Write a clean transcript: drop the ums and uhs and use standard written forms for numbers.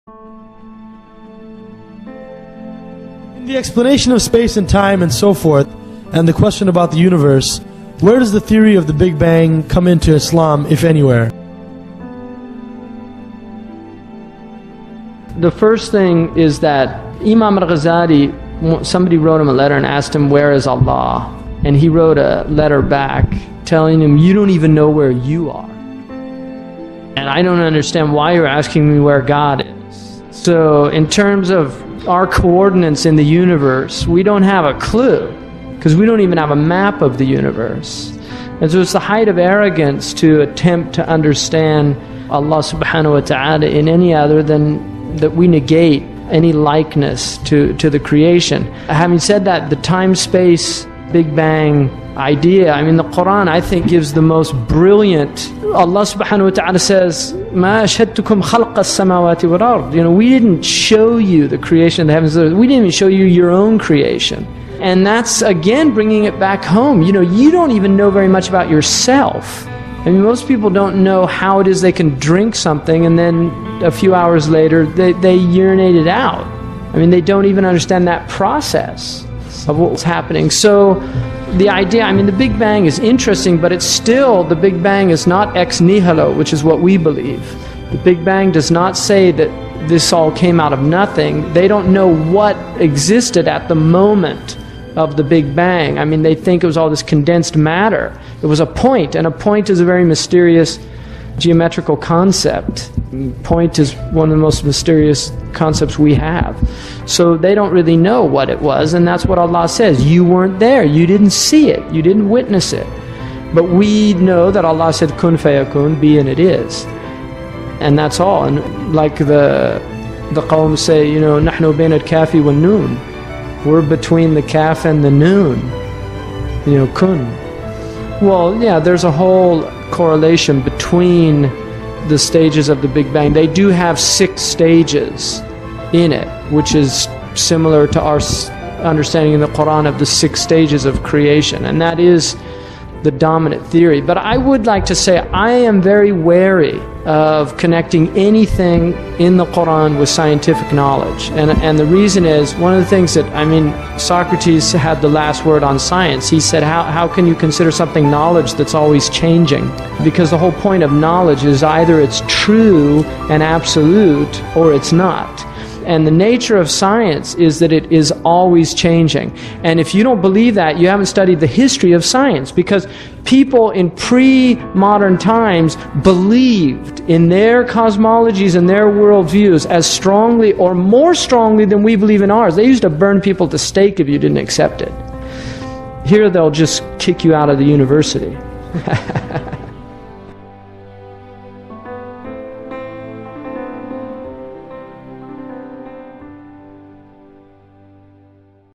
In the explanation of space and time and so forth, and the question about the universe, where does the theory of the Big Bang come into Islam, if anywhere? The first thing is that Imam al-Ghazali, somebody wrote him a letter and asked him, where is Allah? And he wrote a letter back telling him, you don't even know where you are. And I don't understand why you're asking me where God is. So in terms of our coordinates in the universe, we don't have a clue, because we don't even have a map of the universe. And so it's the height of arrogance to attempt to understand Allah subhanahu wa ta'ala in any other than that we negate any likeness to the creation. Having said that, the time-space Big Bang idea, I mean, the Quran, I think, gives the most brilliant. Allah subhanahu wa ta'ala says, مَا أَشْهَدْتُكُمْ خَلْقَ السَّمَاوَاتِ وَالْأَرْضِ. You know, we didn't show you the creation of the heavens. We didn't even show you your own creation. And that's, again, bringing it back home. You know, you don't even know very much about yourself. I mean, most people don't know how it is they can drink something and then a few hours later they urinate it out. I mean, they don't even understand that process of what's happening. So the idea, I mean, the Big Bang is interesting, but it's still, the Big Bang is not ex nihilo, which is what we believe. The Big Bang does not say that this all came out of nothing. They don't know what existed at the moment of the Big Bang. I mean, they think it was all this condensed matter. It was a point, and a point is a very mysterious geometrical concept. Point is one of the most mysterious concepts we have. So they don't really know what it was, and that's what Allah says. You weren't there. You didn't see it. You didn't witness it. But we know that Allah said, kun fayakun, be, and it is. And that's all. And like the Qawm say, you know, نحن بين الكاف والنون. We're between the kaf and the noon. You know, kun. Well, yeah, there's a whole correlation between the stages of the Big Bang. They do have 6 stages in it, which is similar to our understanding in the Quran of the 6 stages of creation, and that is the dominant theory. But I would like to say I am very wary of connecting anything in the Quran with scientific knowledge, and the reason is, one of the things that, I mean, Socrates had the last word on science. He said, how can you consider something knowledge that's always changing? Because the whole point of knowledge is either it's true and absolute or it's not. And the nature of science is that it is always changing. And if you don't believe that, you haven't studied the history of science, because people in pre-modern times believed in their cosmologies and their worldviews as strongly or more strongly than we believe in ours. They used to burn people to stake if you didn't accept it. Here they'll just kick you out of the university.